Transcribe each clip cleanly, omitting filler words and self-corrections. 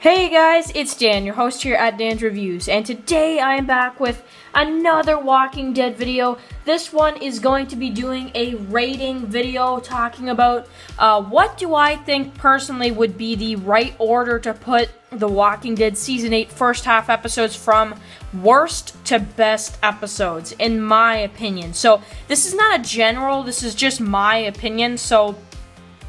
Hey guys, it's Dan, your host here at Dan's Reviews, and today I am back with another Walking Dead video. This one is going to be doing a rating video talking about what do I think personally would be the right order to put The Walking Dead Season 8 first half episodes from worst to best episodes, in my opinion. So this is not a general, this is just my opinion, so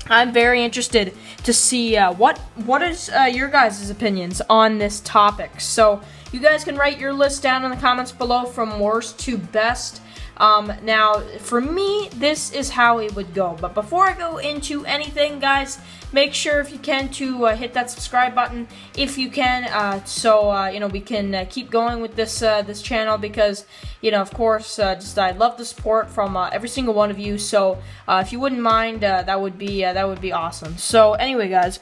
I'm very interested to see what is your guys' opinions on this topic. So you guys can write your list down in the comments below from worst to best. Now, for me, this is how it would go. But before I go into anything, guys, make sure if you can to hit that subscribe button if you can, so we can keep going with this this channel because of course, I love the support from every single one of you. So if you wouldn't mind, that would be awesome. So anyway, guys.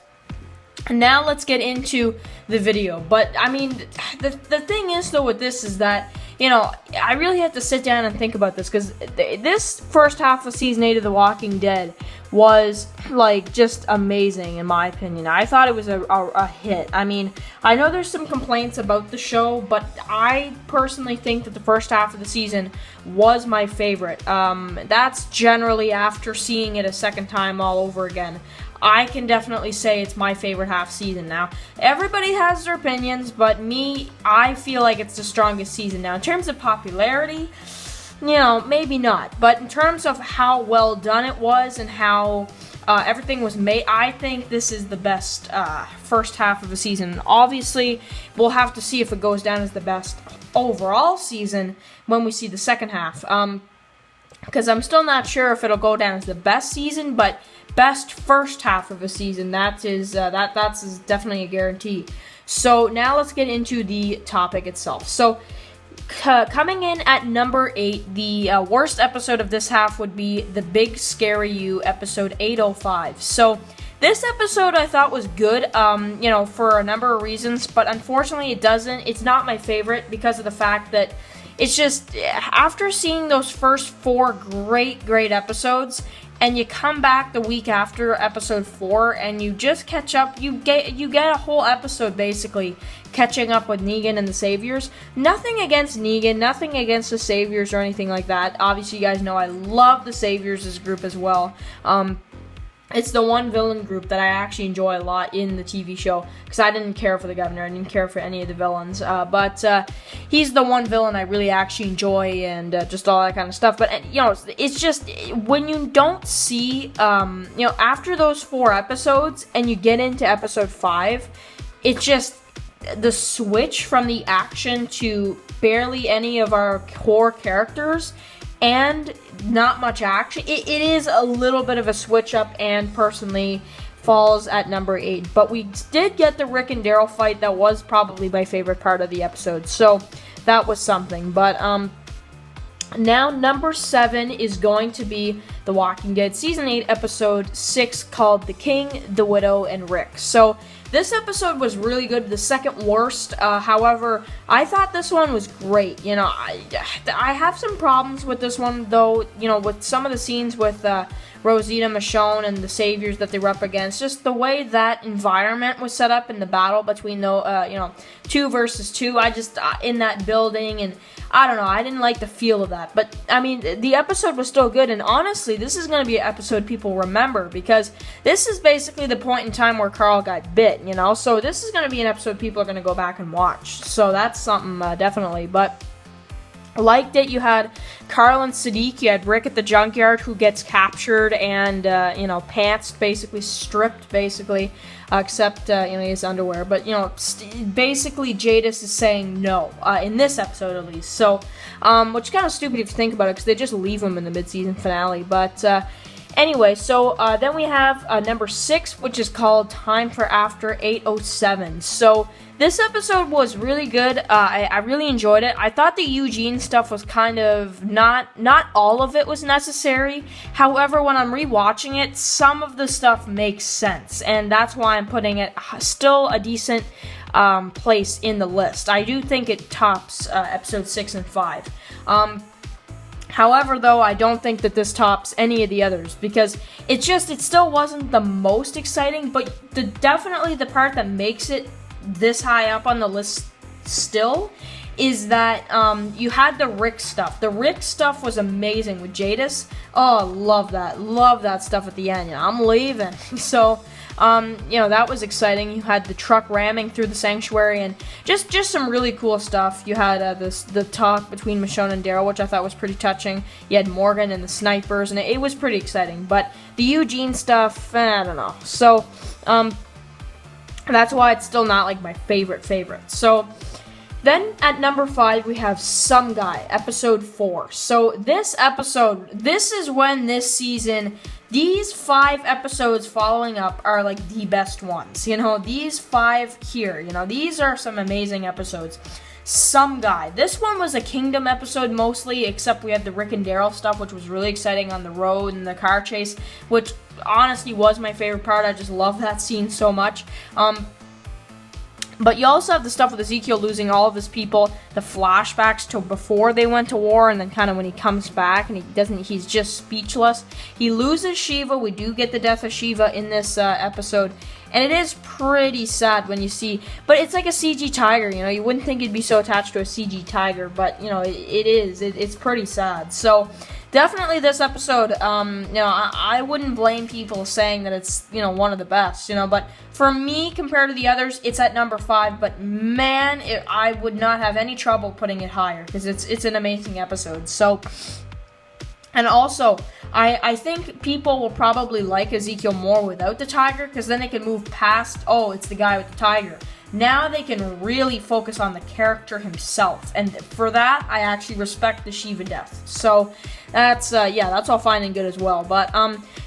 Now let's get into the video. But I mean, the thing is though with this is that I really have to sit down and think about this because this first half of season 8 of The Walking Dead was like just amazing in my opinion. I thought it was a hit. I mean, I know there's some complaints about the show, but I personally think that the first half of the season was my favorite. That's generally after seeing it a second time all over again. I can definitely say it's my favorite half season. Now, everybody has their opinions, but me, I feel like it's the strongest season. Now, in terms of popularity, maybe not. But in terms of how well done it was and how everything was made, I think this is the best first half of the season. Obviously, we'll have to see if it goes down as the best overall season when we see the second half. Because I'm still not sure if it'll go down as the best season, but best first half of a season, that's definitely a guarantee. So now let's get into the topic itself. So coming in at number 8, the worst episode of this half would be The Big Scary You, episode 805. So this episode I thought was good, for a number of reasons, but unfortunately it's not my favorite because of the fact that it's just, after seeing those first 4 great episodes, and you come back the week after episode 4, and you just catch up, you get a whole episode basically catching up with Negan and the Saviors. Nothing against Negan, nothing against the Saviors or anything like that. Obviously, you guys know I love the Saviors as a group as well. It's the one villain group that I actually enjoy a lot in the TV show because I didn't care for the governor. I didn't care for any of the villains. But he's the one villain I really actually enjoy and just all that kind of stuff. But, it's just when you don't see, after those 4 episodes and you get into episode 5, it's just the switch from the action to barely any of our core characters and not much action. It is a little bit of a switch up and personally falls at number 8. But we did get the Rick and Daryl fight. That was probably my favorite part of the episode. So that was something. But now number 7 is going to be The Walking Dead Season 8 Episode 6 called The King, the Widow, and Rick. So this episode was really good, the second worst. However, I thought this one was great. I have some problems with this one, though, with some of the scenes with Rosita, Michonne, and the Saviors that they were up against. Just the way that environment was set up in the battle between the, 2 versus 2. In that building, and I don't know, I didn't like the feel of that. But, I mean, the episode was still good, and honestly, this is going to be an episode people remember, because this is basically the point in time where Carl got bit, so this is going to be an episode people are going to go back and watch, so that's something, definitely. But I liked it. You had Carl and Sadiq, you had Rick at the junkyard who gets captured and, pants basically stripped, except, his underwear. But, basically Jadis is saying no, in this episode at least. So, which is kind of stupid if you think about it, because they just leave him in the mid-season finale. But, anyway, so then we have number 6, which is called Time for After 807. So this episode was really good. I really enjoyed it. I thought the Eugene stuff was kind of not all of it was necessary. However, when I'm rewatching it, some of the stuff makes sense, and that's why I'm putting it still a decent place in the list. I do think it tops episode 6 and 5. However, though, I don't think that this tops any of the others because it still wasn't the most exciting, but definitely the part that makes it this high up on the list still is that you had the Rick stuff. The Rick stuff was amazing with Jadis. Oh, love that stuff at the end. You know, I'm leaving. So, you know, that was exciting. You had the truck ramming through the sanctuary, and just some really cool stuff. You had the talk between Michonne and Daryl, which I thought was pretty touching. You had Morgan and the snipers, and it was pretty exciting. But the Eugene stuff, I don't know. So, that's why it's still not like my favorite. So, then at number 5 we have Some Guy, episode 4. So this episode, this is when this season, these 5 episodes following up are like the best ones. You know, these 5 here, you know, these are some amazing episodes. Some Guy. This one was a Kingdom episode mostly, except we had the Rick and Daryl stuff, which was really exciting on the road and the car chase, which honestly was my favorite part. I just love that scene so much. But you also have the stuff with Ezekiel losing all of his people, the flashbacks to before they went to war, and then kind of when he comes back and he's just speechless. He loses Shiva. We do get the death of Shiva in this episode, and it is pretty sad when you see, but it's like a CG tiger, you know, you wouldn't think it'd be so attached to a CG tiger, but, you know, it's pretty sad. So, definitely this episode, you know, I wouldn't blame people saying that it's, you know, one of the best, you know, but for me, compared to the others, it's at number 5, but man, I would not have any trouble putting it higher, because it's an amazing episode. So, and also, I think people will probably like Ezekiel more without the tiger, because then they can move past, oh, it's the guy with the tiger. Now they can really focus on the character himself, and for that, I actually respect the Shiva death. So, that's, yeah, that's all fine and good as well. But,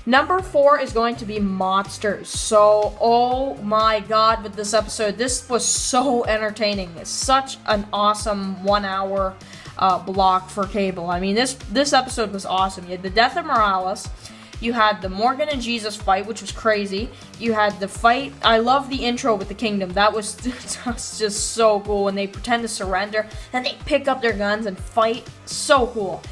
number 4 is going to be Monsters. So, oh my god, with this episode, this was so entertaining. It's such an awesome 1 hour block for cable. I mean, this episode was awesome. You had the death of Morales. You had the Morgan and Jesus fight, which was crazy. You had the fight. I love the intro with the Kingdom. That was just so cool when they pretend to surrender and they pick up their guns and fight. So cool.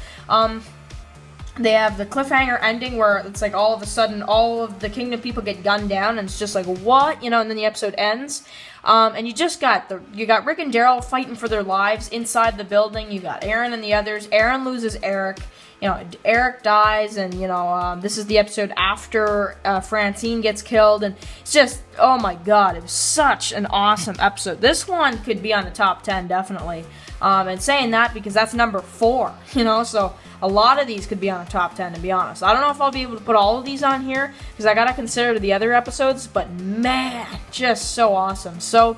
They have the cliffhanger ending where it's like all of a sudden all of the Kingdom people get gunned down, and it's just like, what? You know, and then the episode ends. And you just got Rick and Daryl fighting for their lives inside the building. You got Aaron and the others. Aaron loses Eric. You know, Eric dies, and, you know, this is the episode after Francine gets killed, and it's just, oh my god, it was such an awesome episode. This one could be on the top 10, definitely. And saying that because that's number 4, you know, so a lot of these could be on the top 10, to be honest. I don't know if I'll be able to put all of these on here, because I gotta consider the other episodes, but man, just so awesome. So,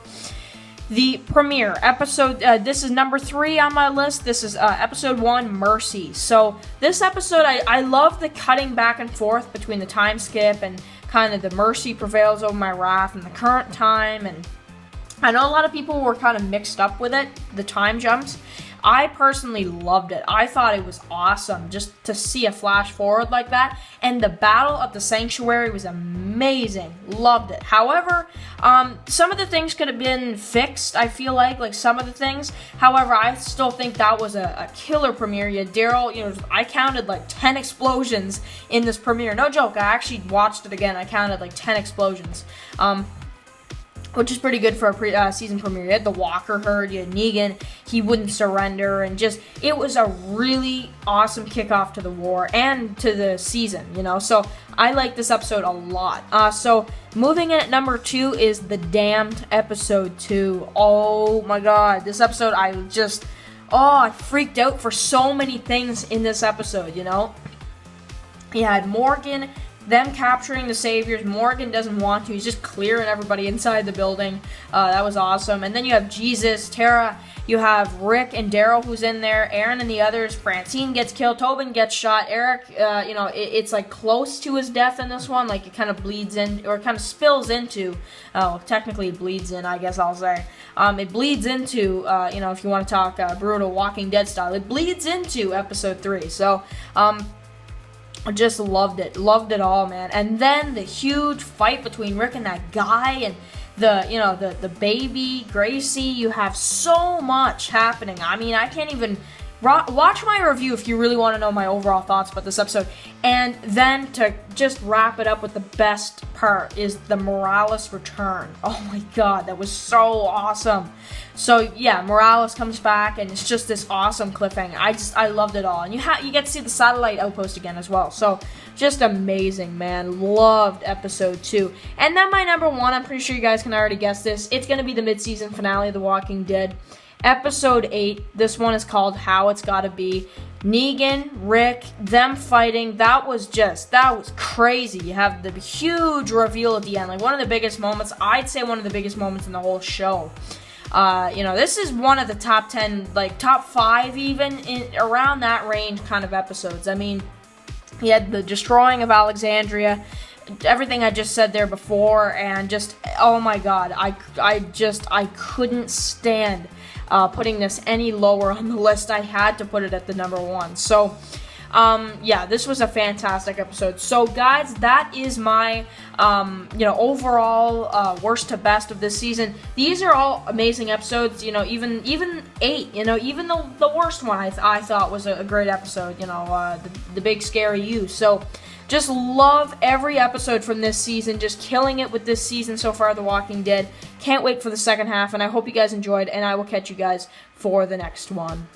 the premiere episode, this is number 3 on my list. This is episode 1, Mercy. So this episode, I love the cutting back and forth between the time skip and kind of the mercy prevails over my wrath and the current time. And I know a lot of people were kind of mixed up with it, the time jumps. I personally loved it. I thought it was awesome just to see a flash forward like that. And the battle at the sanctuary was amazing. Loved it. However, some of the things could have been fixed, I feel like some of the things. However, I still think that was a killer premiere. You had Daryl, you know, I counted like 10 explosions in this premiere. No joke, I actually watched it again. I counted like 10 explosions. Which is pretty good for a season premiere. You had the Walker herd, you had Negan, he wouldn't surrender, and just, it was a really awesome kickoff to the war and to the season, you know, so I like this episode a lot. So, moving in at number 2 is The Damned, episode 2. Oh my god, this episode, I freaked out for so many things in this episode, you know. You had Morgan, them capturing the saviors. Morgan doesn't want to. He's just clearing everybody inside the building. That was awesome. And then you have Jesus, Tara. You have Rick and Daryl who's in there. Aaron and the others. Francine gets killed. Tobin gets shot. Eric, you know, it's like close to his death in this one. Like it kind of bleeds in, or kind of spills into. Oh, technically it bleeds in, I guess I'll say. It bleeds into, you know, if you want to talk brutal Walking Dead style, it bleeds into episode 3. So, I just loved it all, man. And then the huge fight between Rick and that guy, and the baby Gracie. You have so much happening. I mean, I can't even watch my review if you really want to know my overall thoughts about this episode. And then to just wrap it up with the best part is the Morales return. Oh my god, that was so awesome. So yeah, Morales comes back and it's just this awesome cliffhanger. I loved it all. And you get to see the satellite outpost again as well. So just amazing, man. Loved episode 2. And then my number 1, I'm pretty sure you guys can already guess this. It's going to be the mid-season finale of The Walking Dead. Episode 8, this one is called How It's Gotta Be. Negan, Rick, them fighting, that was crazy. You have the huge reveal at the end, like one of the biggest moments, I'd say one of the biggest moments in the whole show. This is one of the top 10, like top 5 even, around that range kind of episodes. I mean, you had the destroying of Alexandria, everything I just said there before, and just, oh my god, I couldn't stand putting this any lower on the list. I had to put it at the number 1. So, yeah, this was a fantastic episode. So, guys, that is my, overall worst to best of this season. These are all amazing episodes. Even 8. Even the worst one I thought was a great episode. The big scary you. So. Just love every episode from this season. Just killing it with this season so far, The Walking Dead. Can't wait for the second half, and I hope you guys enjoyed, and I will catch you guys for the next one.